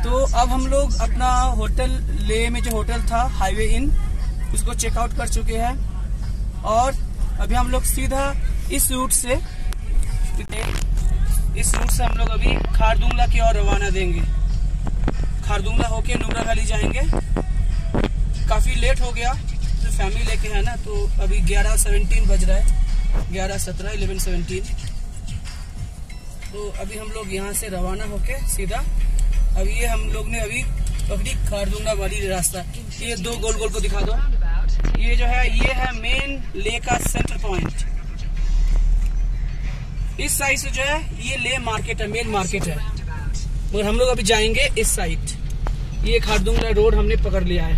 तो अब हम लोग अपना होटल ले में जो होटल था हाईवे इन, उसको चेकआउट कर चुके हैं और अभी हम लोग सीधा इस रूट से हम लोग अभी खारदुंगला की ओर रवाना देंगे। खारदुंगला होके नुब्रा वैली जाएंगे। काफी लेट हो गया तो फैमिली लेके है ना, तो अभी 11:17 बज रहा है, 11:17 11:17। तो अभी हम लोग यहाँ से रवाना होके सीधा अभी ये हम लोग ने अभी पकड़ी खारदुंगला वाली रास्ता। ये दो गोल गोल को दिखा दो। ये जो है ये है मेन ले का सेंटर पॉइंट। इस साइड से जो है ये ले मार्केट है, मेन मार्केट है, मगर हम लोग अभी जाएंगे इस साइड। ये खारदुंगला रोड हमने पकड़ लिया है।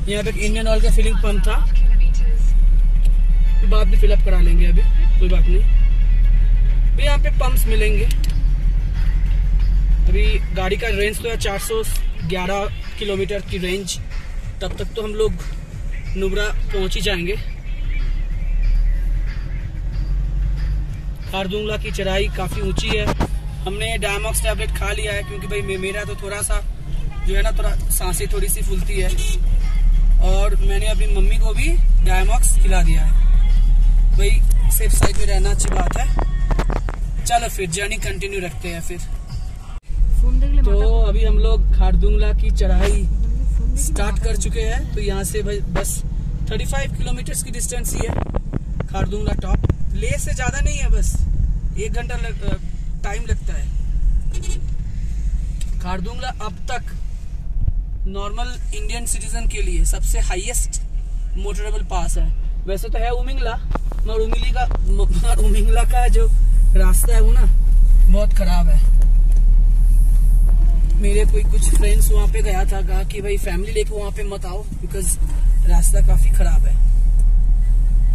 यहाँ पे एक इंडियन ऑयल का फिलिंग पंप था, बाद में फिलअप करा लेंगे, अभी कोई बात नहीं। भी यहाँ पे पंप्स मिलेंगे। अभी गाड़ी का रेंज तो है 411 किलोमीटर की रेंज। तब तक तो हम लोग नुब्रा पहुंच ही जाएंगे। खारदुंगला की चढ़ाई काफी ऊंची है। हमने डायमॉक्स टैबलेट खा लिया है क्योंकि भाई मेरा तो थोड़ा सा जो है ना, थोड़ा सांसें थोड़ी सी फूलती है, और मैंने अपनी मम्मी को भी डायमॉक्स खिला दिया है। भाई सेफ साइड में रहना अच्छी बात है। चलो फिर जर्नी कंटिन्यू रखते हैं फिर। तो अभी हम लोग खारदुंगला की चढ़ाई स्टार्ट कर चुके हैं। तो यहाँ से भाई बस 35 किलोमीटर की डिस्टेंस ही है खारदुंगला टॉप। ले से ज्यादा नहीं है, बस 1 घंटा टाइम लगता है। खारदुंगला अब तक नॉर्मल इंडियन सिटीजन के लिए सबसे हाईएस्ट मोटरेबल पास है। वैसे तो है उमिंगला, मगर उमिंगला का जो रास्ता है वो ना बहुत खराब है। मेरे कोई कुछ फ्रेंड्स वहाँ पे गया था, कहा कि भाई फैमिली लेके वहाँ पे मत आओ बिकॉज रास्ता काफी खराब है।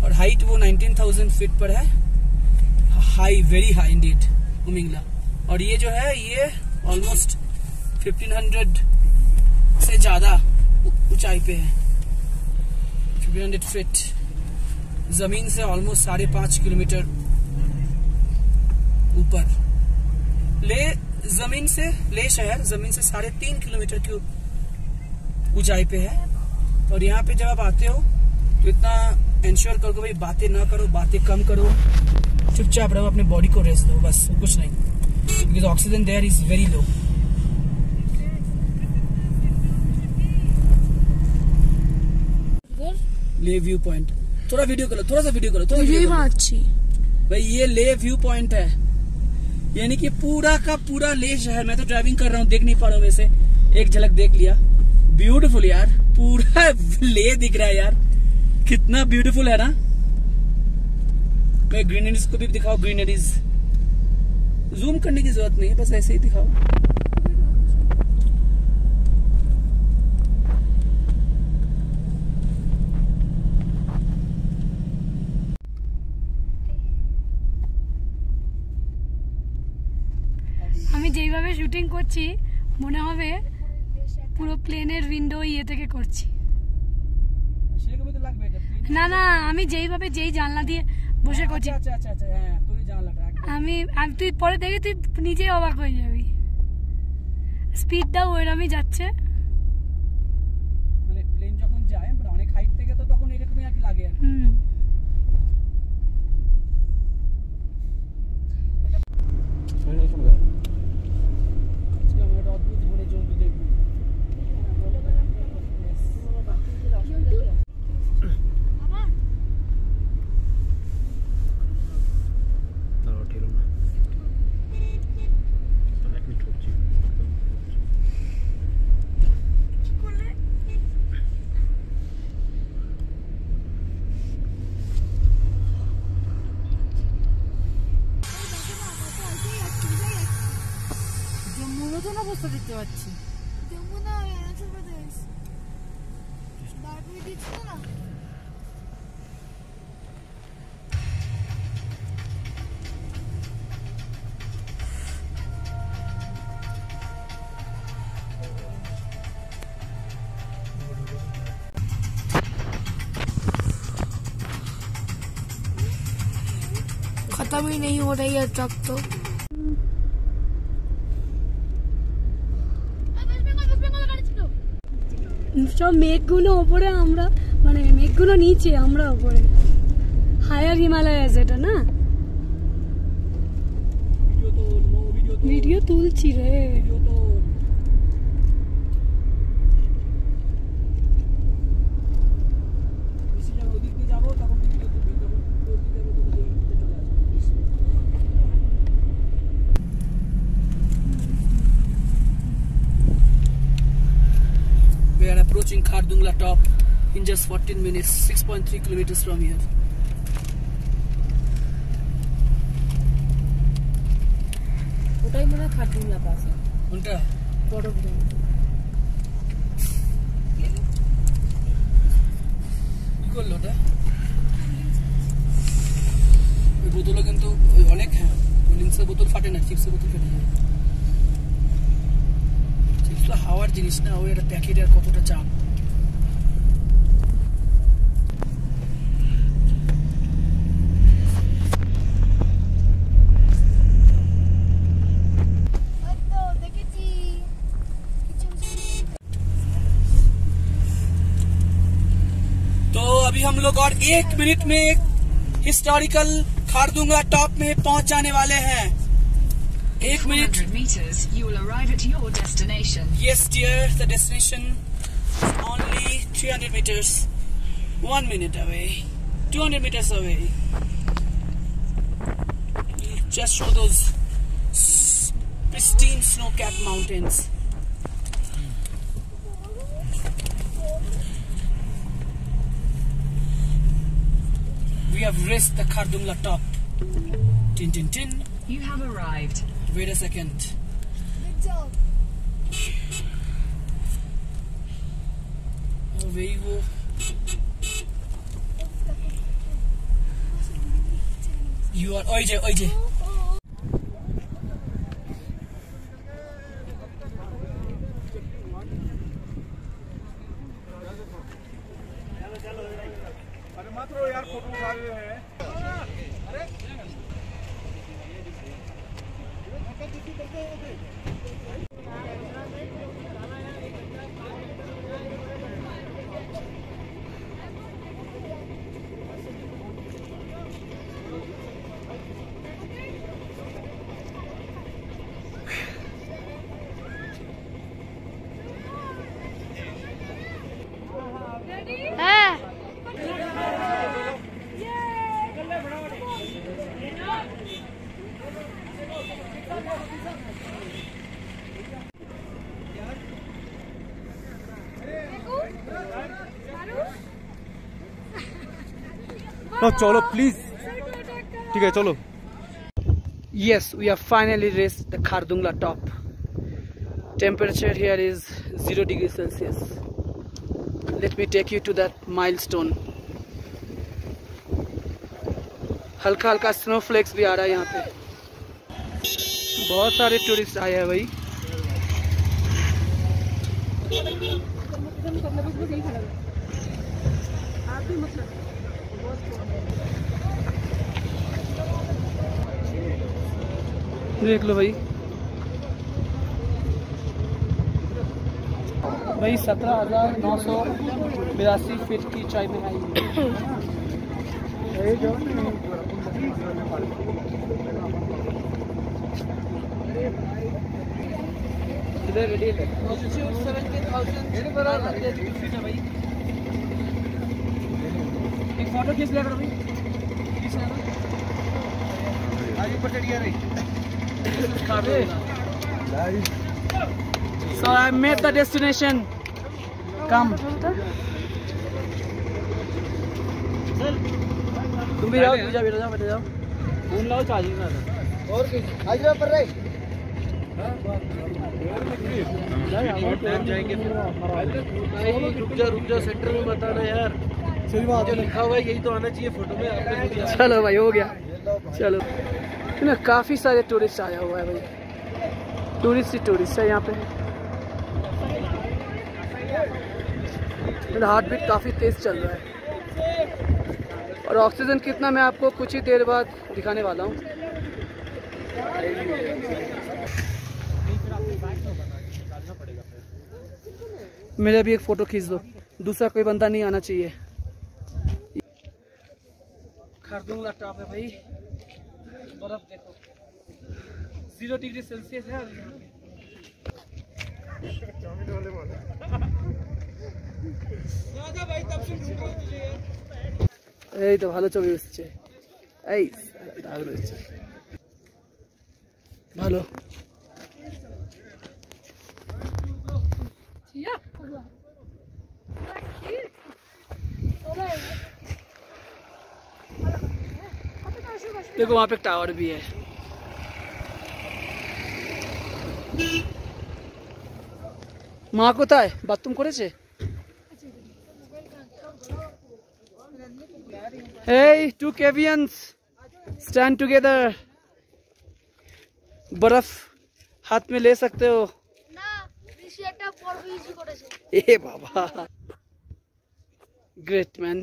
और हाइट वो 19,000 फीट पर है। High, very high Indeed Umlingla. और ये जो है ये ऑलमोस्ट 1500 से ज्यादा ऊंचाई पे है, 1500 फीट। जमीन से ऑलमोस्ट 5.5 किलोमीटर ऊपर। ले शहर जमीन से 3.5 किलोमीटर की ऊंचाई पे है। और यहाँ पे जब आप आते हो तो इतना इंश्योर करो भाई बातें ना करो, बातें कम करो, चुपचाप रहो, अपने बॉडी को रेस्ट दो, बस कुछ नहीं। Because oxygen there is very low. ले व्यू पॉइंट, थोड़ा वीडियो करो, थोड़ा सा वीडियो करो, थोड़ा वीडियो करो। अच्छी भाई ये ले व्यू पॉइंट है, यानी कि पूरा का पूरा ले शहर। मैं तो ड्राइविंग कर रहा हूँ, देख नहीं पा रहा हूँ, वैसे एक झलक देख लिया। ब्यूटीफुल यार, पूरा ले दिख रहा है यार, कितना ब्यूटीफुल है ना। मैं ग्रीनरीज को भी दिखाओ, ग्रीनरीज जूम करने की जरूरत नहीं है, बस ऐसे ही दिखाओ। আমি যেইভাবে শুটিং করছি মনে হবে পুরো প্লেনের উইন্ডো ইয়ে থেকে করছি। না না, আমি যেইভাবে যেই জানলা দিয়ে বসে করছি, আমি তুই পরে দেখে তুই নিজেই অবাক হয়ে যাবি। স্পিডটাও ওইরকমই যাচ্ছে। মানে প্লেন যখন যায় অনেক হাইট থেকে তো তখন এরকমই আর কি লাগে। অবস্থা দেখতে পাচ্ছি। खत्म ही नहीं हो रही है ट्रक तो। সব মেঘগুলো ওপরে, আমরা মানে মেঘগুলো নিচে, আমরা ওপরে। হায়ার হিমালয়াস এটা না? ভিডিও তুলছি রে। We are approaching Khardungla top in just 14 minutes, 6.3 kilometers from here. ওটাই মনে হয় খারদুংলা পাস। কোনটা? বড় বড় কি করলো ওটা? ওই বোতলও কিন্তু অনেক, হ্যাঁ লিংসের বোতল ফাটে না, চিপসের বোতল ফেটে যায়। চিপসগুলো হাওয়ার জিনিস না, ওই একটা প্যাকেট আর কতটা চাপ। तो अभी हम लोग और 1 मिनट में हिस्टोरिकल खारदुंगला टॉप में पहुंच जाने वाले हैं। 1 minute. 400 meters, you will arrive at your destination. Yes dear, the destination is only 300 meters. 1 minute away. 200 meters away. Just show those pristine snow-capped mountains. We have reached the Khardungla top. Tin tin tin. You have arrived. Wait a second. Good job. Away you go. You are OJ. अरे मत रो यार, photo उठा रहे हैं। चलो please, ठीक है चलो। Yes, we have finally reached the Khardungla top. Temperature here is 0 degrees Celsius. Let me take you to that milestone. हल्का हल्का स्नोफ्लेक्स भी आ रहा है यहाँ पे। बहुत सारे टूरिस्ट आए हैं भाई। देख लो भाई 17,982 फीट की ऊंचाई में आई। इधर रेडी है 70,500 फीट है भाई। एक फोटो खींच लिया करो भाई। आगे पर चढ़िया रही। So I made the destination. Come. तुम भी जाओ, बैठ जाओ। फोन लाओ चार्जिंग में। और आज पर रहे। जाएंगे रुक जा सेंटर में बताना यार। सही बात है, लिखा हुआ है यही तो आना चाहिए फोटो में। चलो भाई हो गया। चलो ना, काफी सारे टूरिस्ट आया हुआ है भाई। टूरिस्ट है यहाँ पे। मेरा हार्ट बीट काफी तेज चल रहा है और ऑक्सीजन कितना मैं आपको कुछ ही देर बाद दिखाने वाला हूँ। मेरा भी एक फोटो खींच दो, दूसरा कोई बंदा नहीं आना चाहिए। खारदुंग टॉप है भाई, बर्फ देखो 0 डिग्री सेल्सियस है। এই তো ভালো ছবি এসছে, এই দাগ রয়েছে ভালো। देखो वहाँ पे टावर भी है। মা কোথায়, বাথরুম করেছে? Hey, 2 Kevians, stand together. बर्फ हाथ में ले सकते हो না, ঋষি একটা পর্ব ইউজ করেছে। ए बाबा, ग्रेट मैन।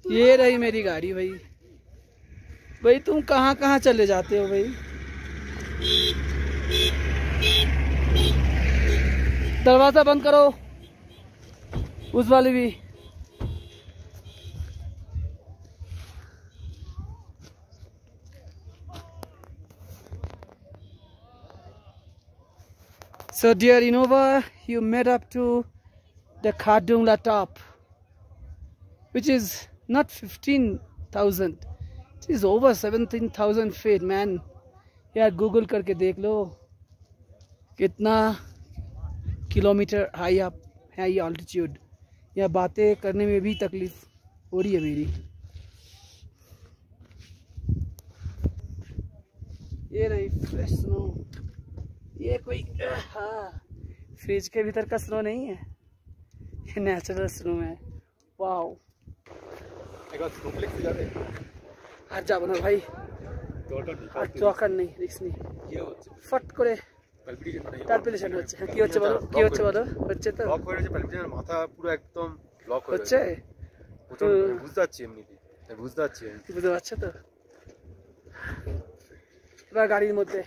ये रही मेरी गाड़ी भाई। भाई तुम कहाँ कहाँ चले जाते हो भाई? दरवाजा बंद करो, उस वाली भी। So dear Innova, you made up to the Khardungla top, which is not 15,000, it is over 17,000 feet man। यार गूगल करके देख लो कितना किलोमीटर हाई आप है ये ऑल्टीट्यूड। या बातें करने में भी तकलीफ हो रही है मेरी। ये रही फ्रेश स्नो, ये कोई हाँ फ्रिज के भीतर का स्नो नहीं है, ये नेचुरल स्नो है। वाओ, आज जाबो ना भाई, আর চকার নেই, রিস্ক নেই। ফট করে পালপিটেশন হচ্ছে। কি হচ্ছে বলো, কি হচ্ছে বলো? হচ্ছে তো লক হয়ে গেছে, পালপিটেশন মাথা পুরো একদম লক হয়ে হচ্ছে। তো বুঝতে পারছি, এমনিতেই বুঝতে পারছি। বুঝতে পারছো তো? এবার গাড়ির মধ্যে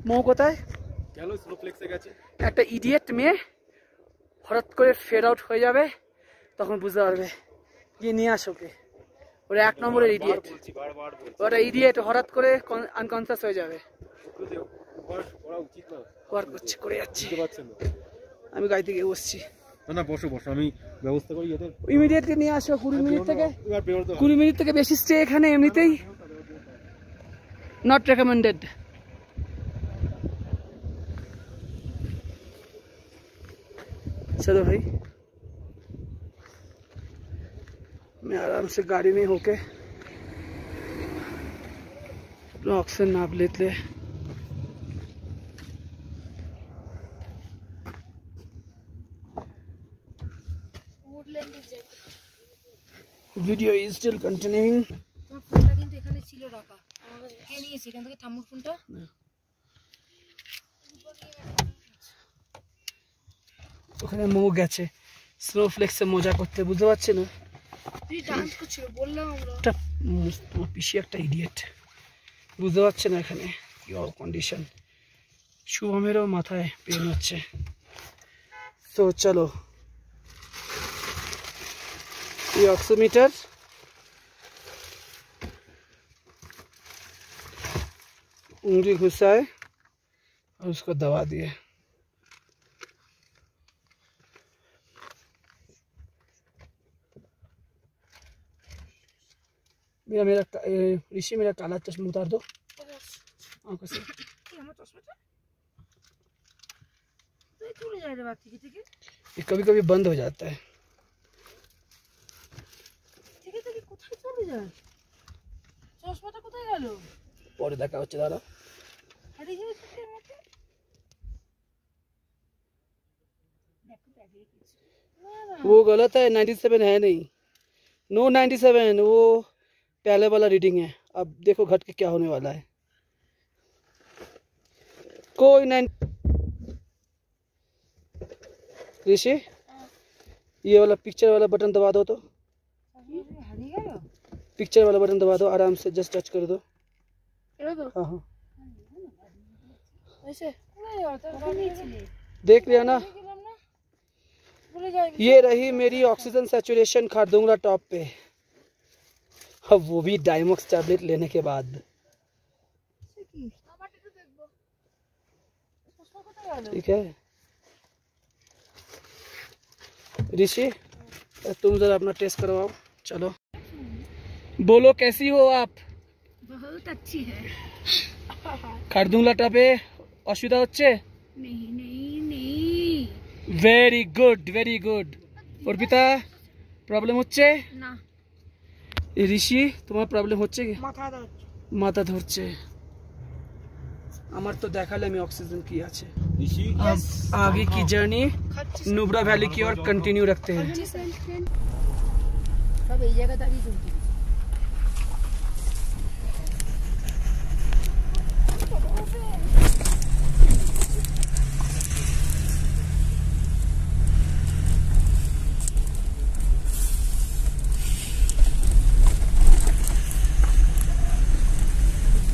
মৌ কোথায় গেল? স্নোফ্লেক্সে গেছে। একটা ইডিয়েট মেয়ে হঠাৎ করে ফেড আউট হয়ে যাবে, তখন বুঝতে পারবে। গিয়ে নিয়ে আসোকে, ওরা 1 নম্বরের ইডিয়েট। ওরা ইডিয়েট হঠাৎ করে আনকনসিয়াস হয়ে যাবে। করে যাচ্ছি, আমি গাড়ি থেকে বসছি। না বসো বসো, আমি ব্যবস্থা করি। ইমিডিয়েটলি নিয়ে আসো। 20 মিনিট থেকে বেশি স্টে এখানে এমনিতেই নট রেকমেন্ডেড। चलो भाई, मैं आराम से गाड़ी में होके अपना ऑक्सीजन नाप लेते। Video is still continuing. ফোনটা কিন্তু এখানে ছিল রাখা, আমাকে কে নিয়েছে এখান থেকে ঠাম্মুর ফোনটা? ওখানে মো গেছে স্নোফ্লেক্সে মজা করতে, বুঝতে পারছি না। তুই ডান্স করছিস বললাম আমরা। তোমার পিসি একটা ইডিয়েট, বুঝতে পারছে না এখানে কি কন্ডিশন। শুভমেরও মাথায় পেন হচ্ছে। তো চলো, ये ऑक्सीमीटर उंगली घुसाए और उसको दबा दिए। मेरा ऋषि मेरा काला चश्मा उतार दो आंखों से। ये कभी कभी बंद हो जाता है। চশমাটা কোথায় গেল? পরে দেখা হচ্ছে, দাঁড়া। वो गलत है, 97 है नहीं, नो 97, वो पहले वाला रीडिंग है। अब देखो घट के क्या होने वाला है। कोई 9 ऋषि, ये वाला पिक्चर वाला बटन दबा दो तो। पिक्चर वाला बटन दबा दो, आराम से जस्ट टच कर दो। हाँ हाँ ऐसे देख लिया ना। ये रही मेरी ऑक्सीजन सैचुरेशन खारदुंगला टॉप पे, अब वो भी डायमॉक्स टैबलेट लेने के बाद। ठीक है ऋषि, तुम जरा अपना टेस्ट करवाओ। चलो बोलो कैसी हो आप? बहुत अच्छी है। खारदुंगला टॉपे असुविधा হচ্ছে? नहीं नहीं नहीं। Very good very good. Arpita problem হচ্ছে না। ঋষি তোমার প্রবলেম হচ্ছে কি? মাথা ধরছে। আমার তো দেখালে আমি অক্সিজেন কি আছে। आगे की जर्नी नुब्रा वैली की ओर कंटिन्यू रखते हैं। सब এই জায়গা দাঁড়িয়ে চলছে।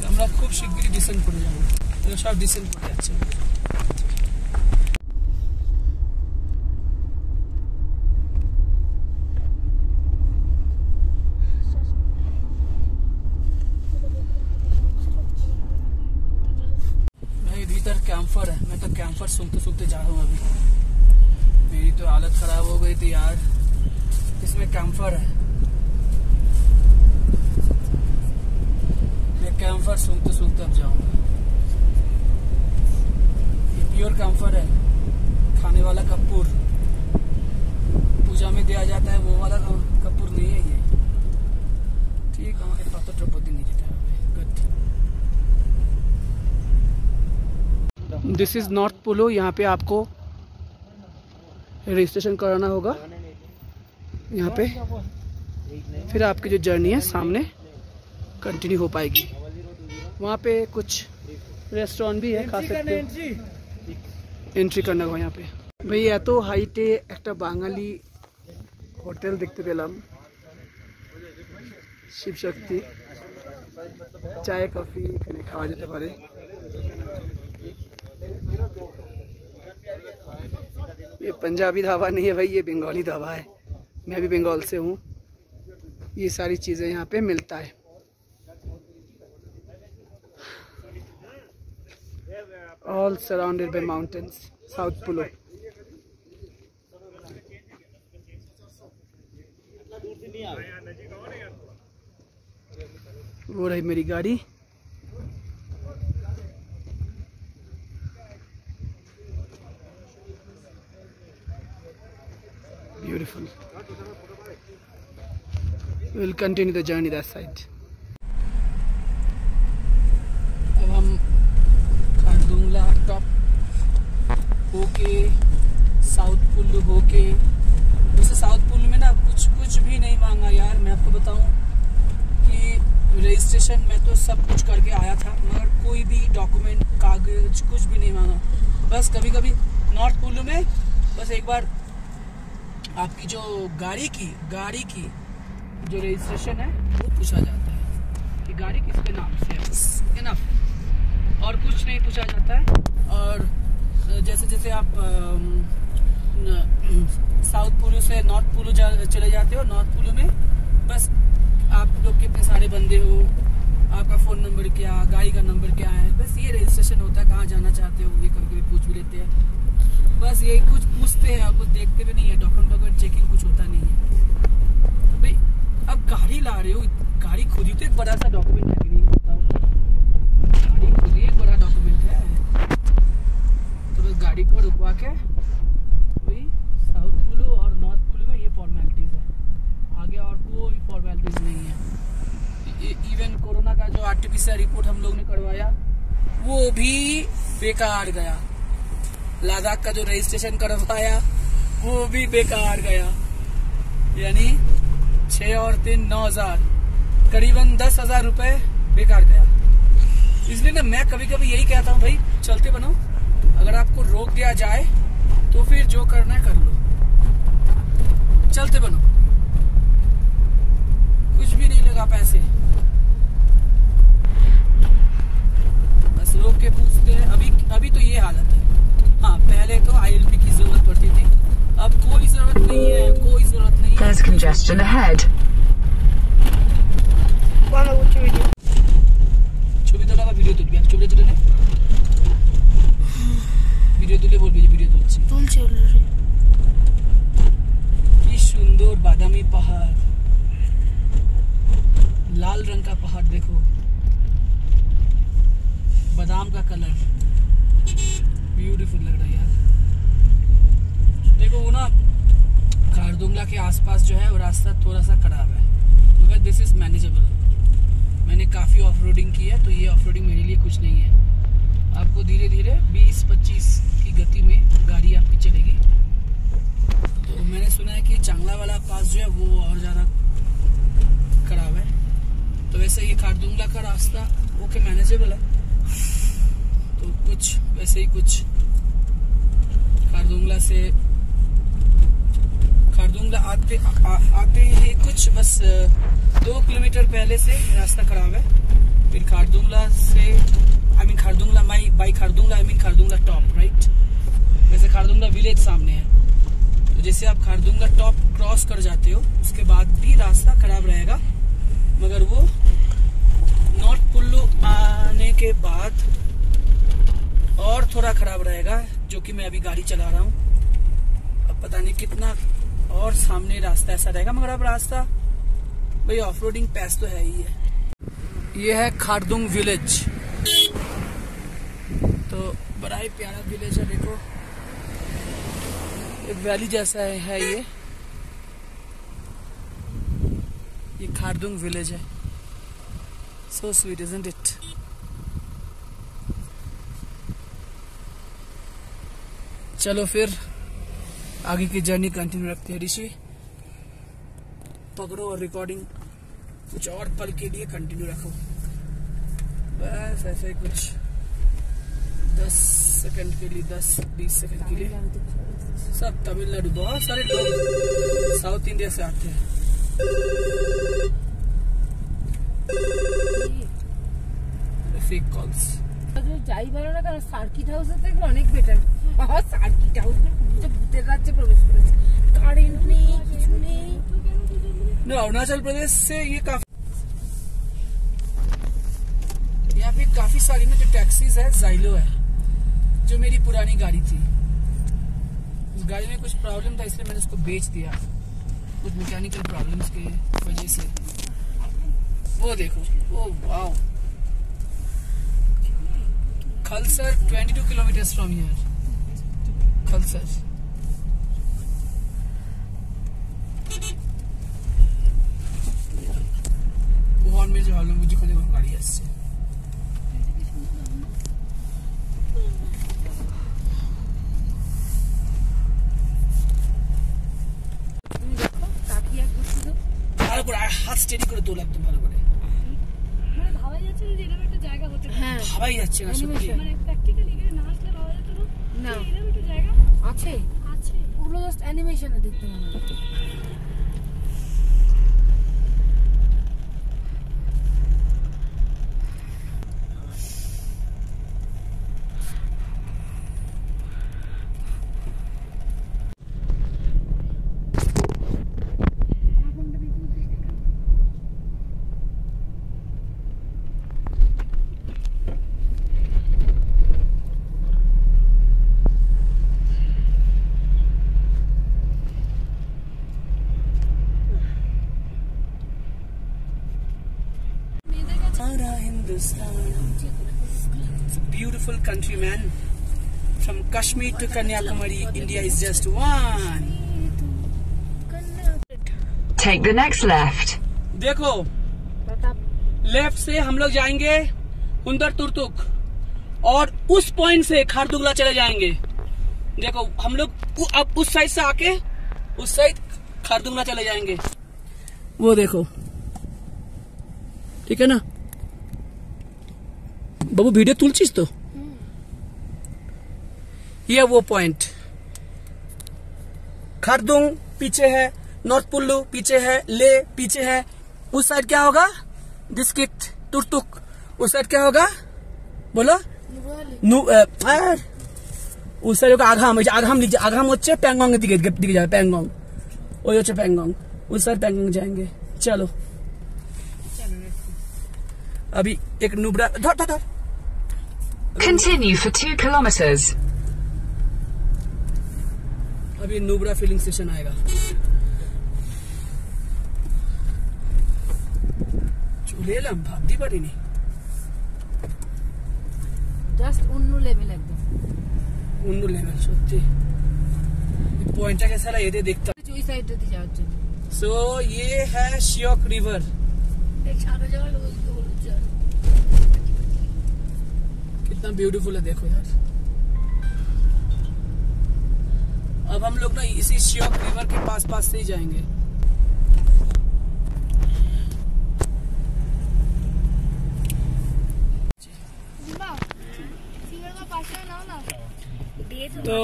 আমরা খুব শিগগিরই ডিসেন্ড করে যাব। সব ডিসেন্ড করে যাচ্ছে। भाई भीतर कैंपर है, मैं तो कैंपर सूंघते सूंघते जा रहा हूँ अभी। मेरी तो हालत खराब हो गई थी यार, इसमें कैंपर है। मैं कैंपर सूंघते सूंघते अब जाऊंगा। ये प्योर कैंपर है, खाने वाला कपूर, पूजा में दिया जाता है वो वाला कपूर नहीं है ये। ठीक है, हमारे पास तो द्रौपदी नहीं जीता है। गुड। दिस इज नॉर्थ पोलो। यहाँ पे आपको रजिस्ट्रेशन कराना होगा यहाँ पे, फिर आपकी जो जर्नी है सामने कंटिन्यू हो पाएगी। वहाँ पे कुछ रेस्टोरेंट भी है, खा सकते हैं। एंट्री करना होगा यहाँ पे। भाई एत हाइटे एक बांगाली होटेल देखते पेलाम, शिव शक्ति। चाय कॉफी एखाने खावा जेते पारे। ये पंजाबी ढाबा नहीं है भाई, ये बंगाली ढाबा है। मैं भी बंगाल से हूँ। ये सारी चीज़ें यहाँ पे मिलता है। All surrounded by mountains, South Polo. वो रही मेरी गाड़ी। Beautiful. We will continue the journey that side. अब हम खारदुंगला टॉप होके साउथ पुल होके, वैसे साउथ पुल में ना कुछ भी नहीं मांगा यार। मैं आपको बताऊं कि रजिस्ट्रेशन में तो सब कुछ करके आया था, मगर कोई भी डॉक्यूमेंट कागज कुछ भी नहीं मांगा। बस कभी कभी नॉर्थ पुल में बस एक बार आपकी जो गाड़ी की जो रजिस्ट्रेशन है वो पूछा जाता है कि गाड़ी किसके नाम से है, बस इनफ, और कुछ नहीं पूछा जाता है। और जैसे जैसे आप साउथ पुलू से नॉर्थ पुलू चले जाते हो, नॉर्थ पुलू में बस आप लोग कितने सारे बंदे हो, आपका फ़ोन नंबर क्या, गाड़ी का नंबर क्या है, बस ये रजिस्ट्रेशन होता है। कहाँ जाना चाहते हो ये कभी कभी पूछ भी लेते हैं। बस यही कुछ पूछते हैं, कुछ देखते भी नहीं है। डॉक्यूमेंट चेकिंग कुछ होता नहीं है भाई। अब गाड़ी ला रहे हो, गाड़ी खुद ही तो एक बड़ा सा डॉक्यूमेंट है कि नहीं, बताओ। गाड़ी खुद ही एक बड़ा डॉक्यूमेंट है। तो बस गाड़ी को रुकवा के वही साउथ पुलू और नॉर्थ पुलू में ये फॉर्मेलिटीज़ है, आगे और कोई फॉर्मेलिटीज़ नहीं है। इवन कोरोना का जो आरटीपीसीआर रिपोर्ट हम लोग ने करवाया वो भी बेकार गया। लद्दाख का जो रजिस्ट्रेशन करवाया वो भी बेकार गया। यानी 6 और 3 9,000, करीबन 10,000 रुपए बेकार गया। इसलिए ना मैं कभी कभी यही कहता हूँ भाई, चलते बनो। अगर आपको रोक दिया जाए तो फिर जो करना है कर लो, चलते बनो। कुछ भी नहीं लगा पैसे, बस रोक के पूछते हैं। अभी तो ये हालत है। हाँ, पहले तो ILP की जरूरत पड़ती थी, अब कोई suggestion ahead. ছবি তোলা বা ভিডিও তুলবি? ছবি তুলে নে, ভিডিও তুলে বলবি যে ভিডিও তুলছি। কি সুন্দর বাদামি पहाड़, लाल रंग का पहाड़ देखो, बादाम का कलर, ब्यूटीफुल लग रहा है यार। देखो वो ना खारदुंगला के आसपास जो है वो रास्ता थोड़ा सा खराब है, मगर दिस इज मैनेजेबल। मैंने काफ़ी ऑफ रोडिंग की है, तो ये ऑफ रोडिंग मेरे लिए कुछ नहीं है। आपको धीरे धीरे 20-25 की गति में गाड़ी आपकी चलेगी। तो मैंने सुना है कि चांगला वाला पास जो है वो और ज़्यादा खराब है। तो वैसे ये खारदुंगला का रास्ता ओके मैनेजेबल है, तो कुछ वैसे ही कुछ खारदुंगला आते ही कुछ बस 2 किलोमीटर पहले से रास्ता खराब है। फिर खारदुंगला से खारदुंगला खारदुंगला टॉप, राइट। वैसे खारदुंगला विलेज सामने है, तो जैसे आप खारदुंगला टॉप क्रॉस कर जाते हो उसके बाद भी रास्ता खराब रहेगा, मगर वो नॉर्थ कुल्लू आने के बाद और थोड़ा खराब रहेगा, जो कि मैं अभी गाड़ी चला रहा हूँ। अब पता नहीं कितना और सामने रास्ता ऐसा रहेगा, मगर अब रास्ता भाई ऑफ रोडिंग पैस तो है ही है। ये है खारदुंग विलेज, तो बड़ा ही प्यारा विलेज है। देखो एक वैली जैसा है ये खारदुंग विलेज है। So sweet isn't it. चलो फिर आगे की जर्नी कंटिन्यू रखते हैं। ऋषि पकड़ो और रिकॉर्डिंग कुछ और पल के लिए कंटिन्यू रखो, बस ऐसे कुछ 10 सेकंड के लिए, 10-20 सेकंड के लिए। सब तमिलनाडु, बहुत सारे लोग साउथ इंडिया से आते हैं। फेक कॉल्स যাই ভালো না, কারণ সার্কিট হাউসের থেকে অনেক বেটার। সার্কিট হাউস ভূতের রাজ্যে প্রবেশ করেছে, কারেন্ট নেই, কিছু নেই। अरुणाचल प्रदेश से ये काफी, यहाँ पे काफी सारी ना जो टैक्सीज है, जाइलो है, जो मेरी पुरानी गाड़ी थी। उस गाड़ी में कुछ प्रॉब्लम था, इसलिए मैंने उसको बेच दिया, कुछ मैकेनिकल प्रॉब्लम्स की वजह से। वो देखो, oh wow, Khalsar 22 kilometres from here, Khalsar. Horn में जो हॉल में मुझे खोले वो गाड़ी है इससे। ভালো করে হাত স্টেডি করে তোলা একদম ভালো করে। মানে ভাবাই যাচ্ছে না যে এরকম একটা জায়গা হতে পারে। হ্যাঁ, ভাবাই যাচ্ছে না সত্যি। মানে প্র্যাকটিক্যালি এখানে না আসলে ভাবা যেত না। না, এরকম একটা জায়গা আছে, আছে। ওগুলো জাস্ট অ্যানিমেশনে দেখতে মনে হয়। It's a beautiful country, man. From Kashmir to Kanyakumari, India is just one. Take the next left. देखो, लेफ्ट से हम लोग जाएंगे हुंदर तुर्तुक, और उस पॉइंट से खारदुंगला चले जाएंगे। देखो हम लोग अब उस साइड से आके उस साइड खारदुंगला चले जाएंगे। वो देखो, ठीक है ना बाबू, वीडियो तुलचीस तो ये वो पॉइंट। खारदुंग पीछे है, नॉर्थ कुल्लू पीछे है, ले पीछे है। उस साइड क्या होगा? दिस्किट तुर्तुक। उस साइड क्या होगा बोलो? उस साइड होगा आघाम। आघाम लीजिए, आघाम হচ্ছে প্যাংগং এর দিকে যাবে, প্যাংগং ওই হচ্ছে প্যাংগং। उस साइड पैंगोंग जाएंगे। चलो अभी एक नुब्रा धर Continue for 2 kilometers. अभी नुब्रा फिलिंग स्टेशन आएगा। চুলেলাম ভাবতে পারিনি। জাস্ট অন্য লেভেল একদম অন্য লেভেল সত্যি। পয়েন্টটাকে সারা এতে দেখতাম। ওই সাইডে দিয়ে যাওয়ার জন্য। सो ये है श्योक रिवर। कितना ब्यूटीफुल है देखो यार। अब हम लोग ना इसी श्योक रिवर के पास से ही जाएंगे। तो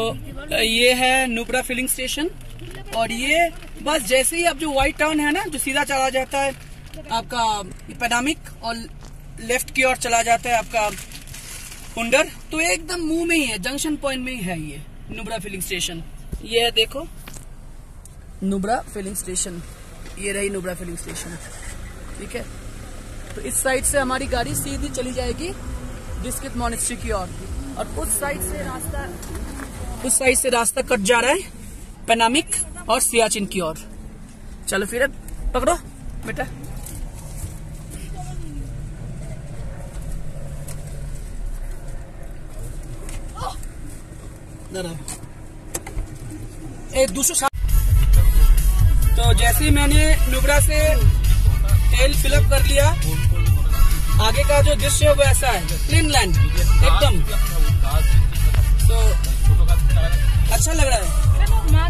ये है नुब्रा फिलिंग स्टेशन और ये बस जैसे ही अब जो व्हाइट टाउन है ना जो सीधा चला जाता है आपका पेनामिक और लेफ्ट की ओर चला जाता है आपका हुंडर, तो एकदम मुंह में ही है, जंक्शन पॉइंट में ही है ये नुब्रा फिलिंग स्टेशन। ये है देखो नुब्रा फिलिंग स्टेशन, ये रही नुब्रा फिलिंग स्टेशन। ठीक है, तो इस साइड से हमारी गाड़ी सीधी चली जाएगी डिस्कित मॉनेस्ट्री की ओर और उस साइड से रास्ता कट जा रहा है पेनामिक और सियाचिन की ओर। चलो फिर पकड़ो बेटा। दूसरा तो जैसे ही मैंने नुब्रा से तेल फिलअप कर लिया, आगे का जो दृश्य है वो ऐसा है, प्लेन लैंड एकदम। तो अच्छा लग रहा है,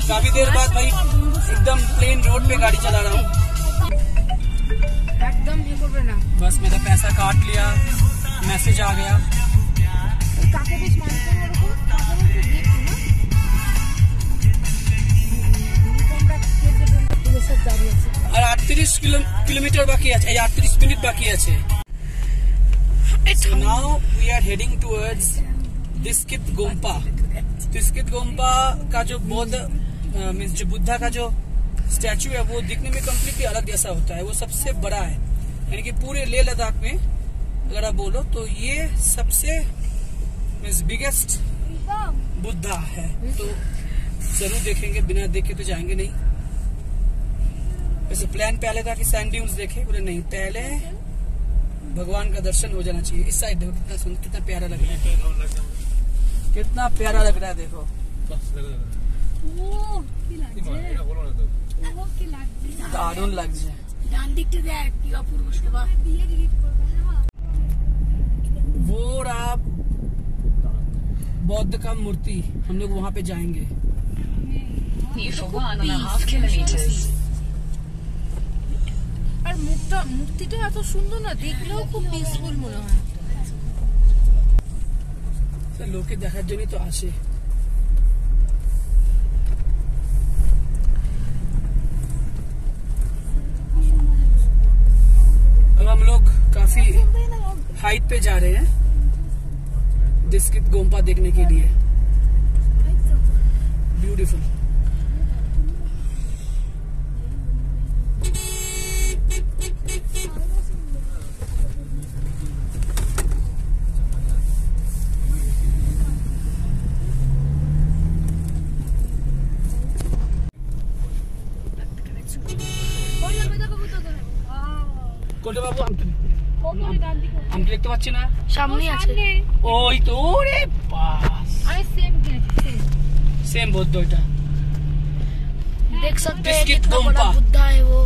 काफी देर बाद भाई एकदम प्लेन रोड पे गाड़ी चला रहा हूँ। एकदम ये करबे ना, बस मेरा पैसा काट लिया, मैसेज आ गया। কাকে বেশ মানতে এরকম কাকে বেশ দেখো না তোমরা কেটে সব দাঁড়িয়ে আছে আর 38 কিলোমিটার বাকি আছে, 38 মিনিট বাকি আছে। So now we are heading towards डिस्कित गोम्पा। डिस्कित गोम्पा का जो बौद्ध मीन्स जो बुद्धा का जो स्टैचू है वो दिखने में कम्प्लीटली अलग जैसा होता है। वो सबसे बड़ा है, यानी कि पूरे लेह लद्दाख में अगर आप बोलो तो ये सबसे मीन्स बिगेस्ट बुद्धा है। तो जरूर देखेंगे, बिना देखे तो जाएंगे नहीं। वैसे प्लान पहले था कि सैंड ड्यून्स देखे, बोले नहीं पहले भगवान का दर्शन हो जाना चाहिए। इस साइड देखो कितना सुंदर, कितना प्यारा लग रहा है, कितना प्यारा लग रहा है देखो। दारुण লাগছে। वो रहा बौद्ध का मूर्ति, हम लोग वहाँ पे जाएंगे। For 1.5 kilometers. আর মূর্তিটা এত সুন্দর না, দেখলেও খুব পিসফুল মনে হয়। লোকে দেখার জন্যই তো আসে। अब हम लोग काफी हाइट पे जा रहे हैं डिस्कित गोम्पा देखने के लिए। ब्यूटीफुल। কোলটে বাবু আমি দেখতে পাচ্ছি না, সামনে আছে ওই তো। ওরে বাস, আমি সেম কিনেছি, सेम बुद्ध এটা देख सकते हैं डिस्कित कितना गोम्पा। बड़ा बुद्धा है वो।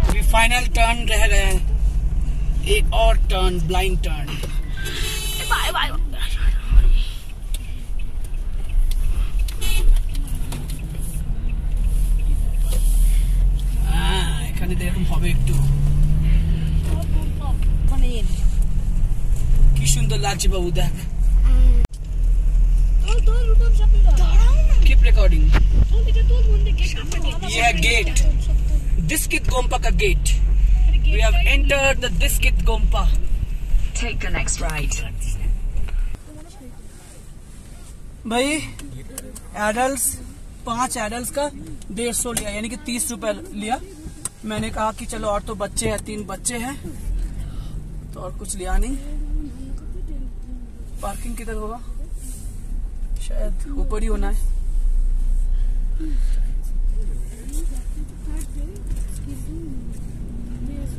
अभी फाइनल टर्न रह गया है, एक और turn, blind turn. Bye bye. এখানে এরকম হবে একটু। কি সুন্দর লাগছে বাবু, দেখ। Keep recording. ये है गेट, डिस्कित गोम्पा का gate. We have entered the Diskit Gompa. Take the next right. भाई एडल्ट्स 5 एडल्ट का 150 लिया, यानी कि 30 रुपए लिया। मैंने कहा कि चलो और तो बच्चे हैं, 3 बच्चे हैं तो और कुछ लिया नहीं। पार्किंग किधर होगा, शायद ऊपर ही होना है।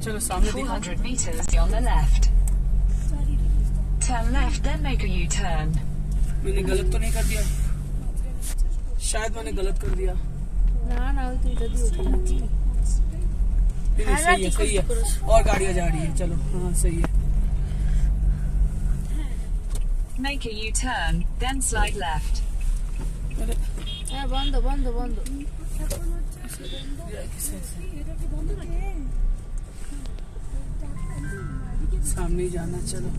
चलो सामने दिखा। 400 meters on the left. Turn left, then make a U-turn. मैंने गलत तो नहीं कर दिया? शायद मैंने गलत कर दिया। ना तो इधर भी होती है। नहीं, सही है, सही है। और गाड़ियाँ जा रही है, चलो हाँ सही है। Make a U-turn, then slide left. बंद। सामने ही जाना, चलो।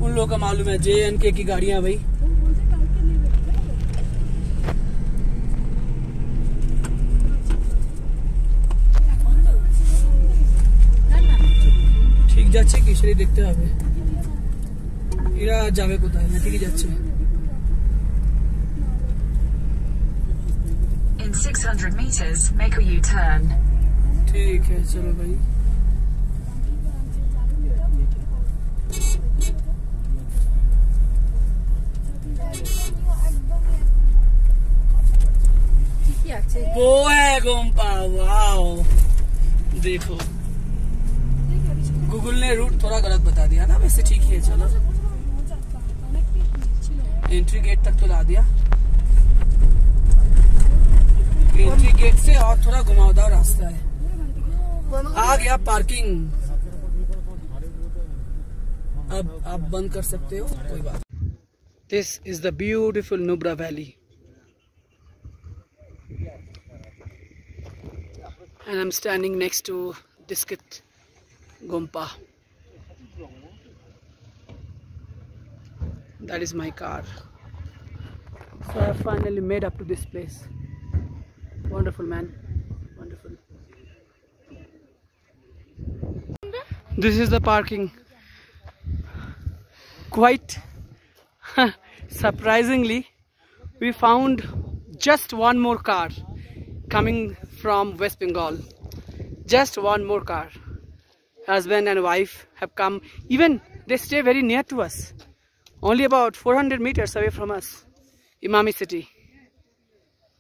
उन लोगों का मालूम है, JNK की गाड़ियां भाई। ঠিক যাচ্ছে কি সেটাই দেখতে হবে। এরা যাবে কোথায়, না ঠিকই যাচ্ছে। In 600 meters, make a U-turn. ठीक है, चलो भाई। वो है गोम्पा, वाओ देखो। गूगल ने रूट थोड़ा गलत बता दिया ना, वैसे ठीक ही है। चलो एंट्री गेट तक तो ला दिया। एंट्री गेट से और थोड़ा घुमावदार रास्ता है। आ गया पार्किंग। अब आप बंद कर सकते हो, कोई बात। This is the beautiful Nubra valley and I'm standing next to Diskit Gompa. That is my car. So I have finally made up to this place. Wonderful, man. Wonderful. This is the parking. Quite surprisingly, we found just one more car coming from West Bengal. Just one more car. Husband and wife have come. Even they stay very near to us, only about 400 meters away from us, Imami city.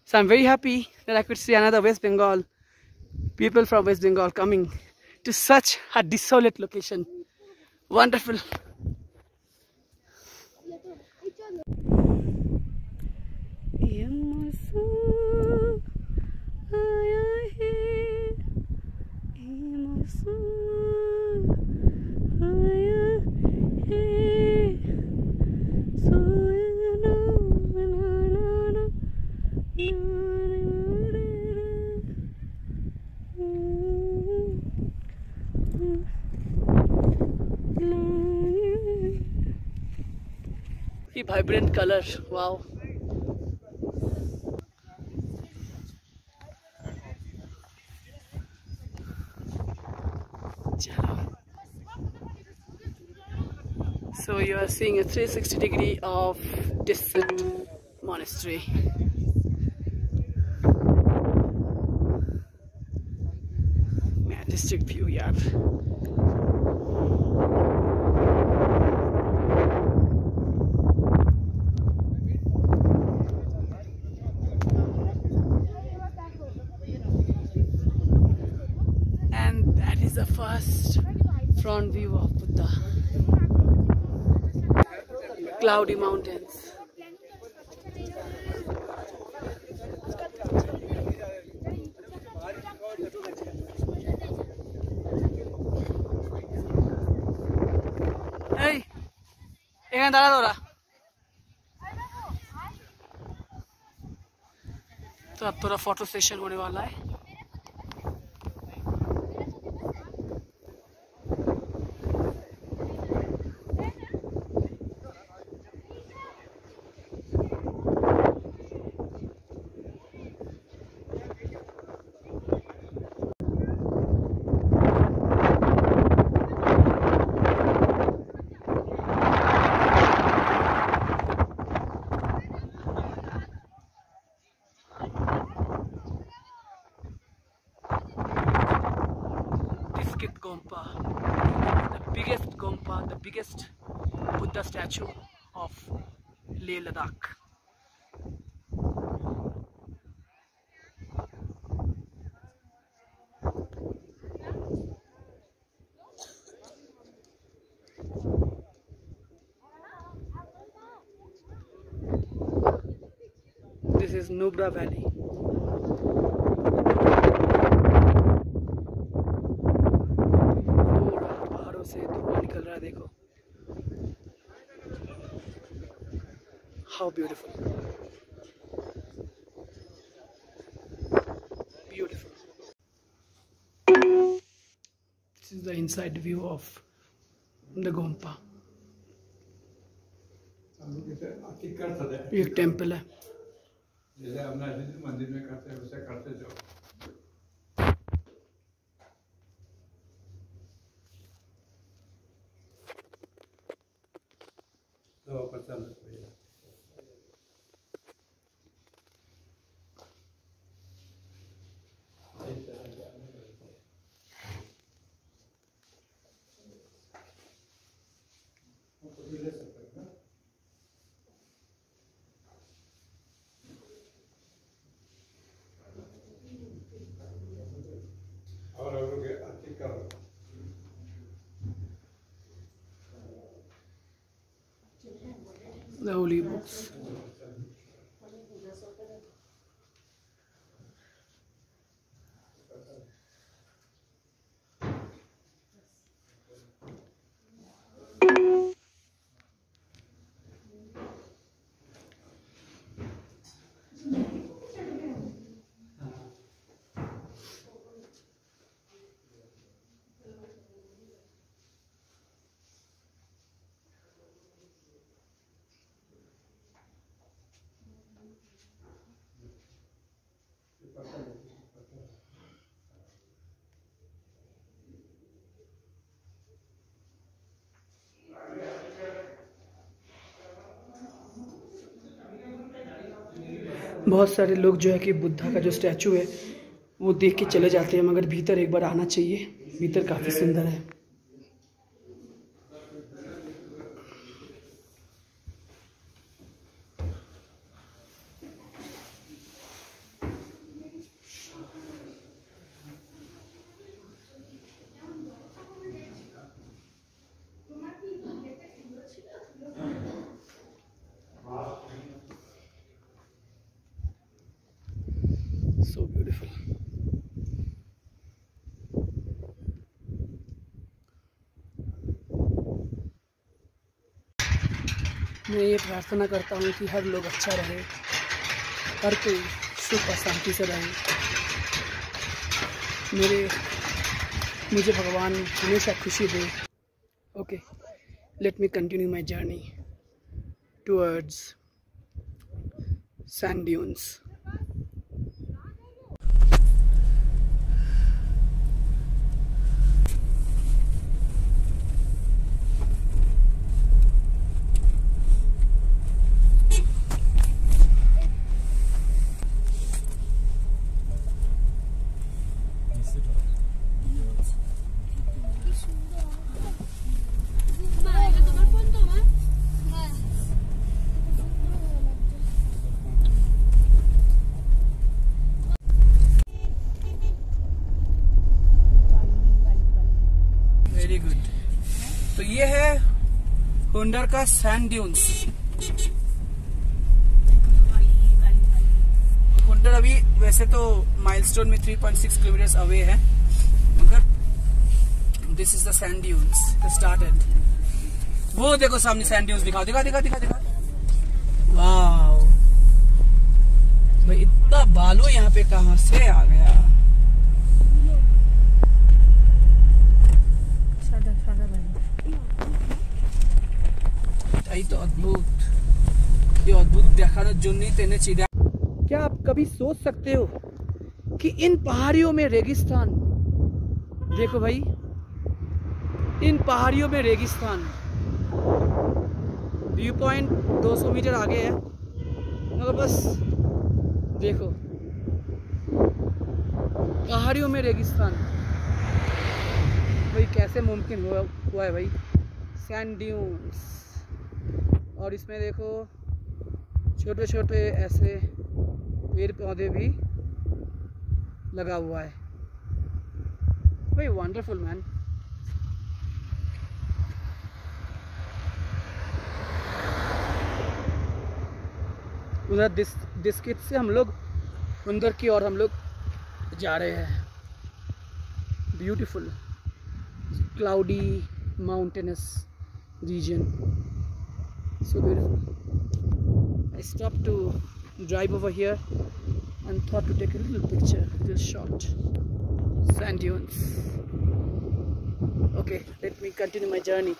So I'm very happy that I could see another West Bengal, people from West Bengal coming to such a desolate location. Wonderful. Vibrant color, wow. So you are seeing a 360-degree of Diskit Monastery. Majestic view, yeah. The first front view of Buddha. Cloudy mountains. Hey, এখানে দাঁড়া তোরা। तो अब थोड़ा photo session होने वाला है। Bukit Gompa, the biggest Buddha statue of Leh Ladakh. This is Nubra Valley. पहाड़ों से धुआं निकल रहा है, देखो। How beautiful. Beautiful. This is the inside view of the Gompa. एक टेम्पल है। जैसे अपना मंदिर में करते हैं वैसे करते जाओ। तो पता लग गया। The holy books. बहुत सारे लोग जो है कि बुद्धा का जो स्टैचू है वो देख के चले जाते हैं, मगर भीतर एक बार आना चाहिए। भीतर काफ़ी सुंदर है। So beautiful. मैं ये प्रार्थना करता हूँ कि हर लोग अच्छा रहे, हर कोई सुख और शांति से रहे। मुझे भगवान हमेशा खुशी दे। Okay, let me continue my journey towards sand dunes. Very good. तो ये है हुंडर का सैंड ड्यून्स। हुंडर अभी वैसे तो माइलस्टोन में 3.6 किलोमीटर अवे है, मगर this is the sand dunes started. वो देखो सामने सैंड ड्यून्स, दिखाओ दिखा दिखा दिखा दिखा। वाह भाई, इतना बालू यहाँ पे कहाँ से आ गया। तो अद्भुत, ये अद्भुत देखार जोन्नी तेने चिड़ा। क्या आप कभी सोच सकते हो कि इन पहाड़ियों में रेगिस्तान, देखो भाई, इन पहाड़ियों में रेगिस्तान। व्यू पॉइंट 200 मीटर आगे है, मगर बस देखो पहाड़ियों में रेगिस्तान। भाई कैसे मुमकिन हुआ है भाई, सैंड ड्यून्स। और इसमें देखो छोटे छोटे ऐसे पेड़ पौधे भी लगा हुआ है भाई, वंडरफुल मैन। उधर डिस्किट से हम लोग अंदर की ओर हम लोग जा रहे हैं। Beautiful cloudy mountainous region, so beautiful. I stopped to drive over here and thought to take a little picture, little shot. Sand dunes. Okay, let me continue my journey.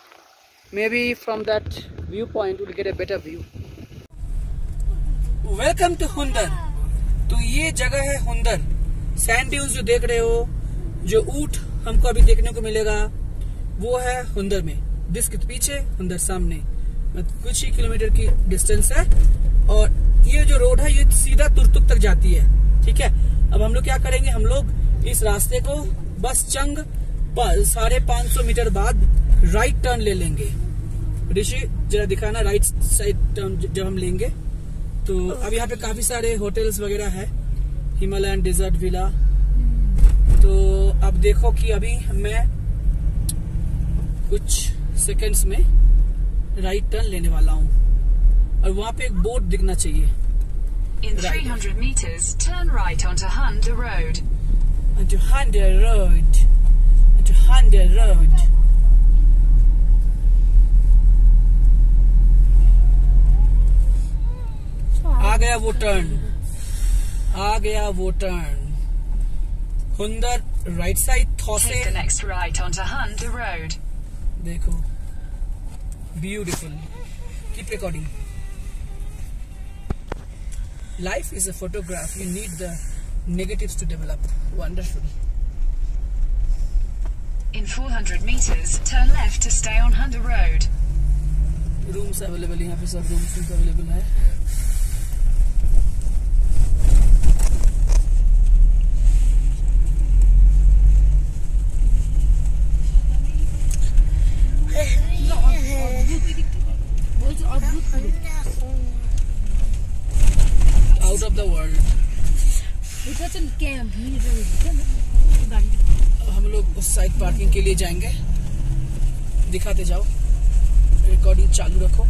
Maybe from that viewpoint we'll get a better view. Welcome to हुंदर। तो ये जगह है हुंदर। Sand dunes जो देख रहे हो, जो ऊंट हमको अभी देखने को मिलेगा, वो है हुंदर में। डिस्किट पीछे, हुंदर सामने, कुछ ही किलोमीटर की डिस्टेंस है। और ये जो रोड है ये सीधा तुर्तुक तक जाती है, ठीक है। अब हम लोग क्या करेंगे, हम लोग इस रास्ते को बस चंग 550 मीटर बाद राइट टर्न ले लेंगे। ऋषि जरा दिखाना राइट साइड टर्न जब हम लेंगे। तो अब यहाँ पे काफी सारे होटल्स वगैरह है, हिमालयन डेजर्ट विला। तो अब देखो कि अभी मैं कुछ सेकंड्स में राइट टर्न लेने वाला हूँ और वहाँ पे एक बोर्ड दिखना चाहिए। In 300 meters, turn right onto Hunter Road. Onto Hunter Road. Onto Hunter Road. आ गया वो टर्न, आ गया वो टर्न। हुंदर राइट साइड थौसे। Take the next right onto Hunter Road. देखो beautiful, keep recording. Life is a photograph. You need the negatives to develop. Wonderful. In 400 meters, turn left to stay on Hunter Road. Rooms available, यहाँ पे सब rooms available है। Out of the world। हम लोग उस side parking के लिए जाएंगे, दिखाते जाओ, रिकॉर्डिंग चालू रखो।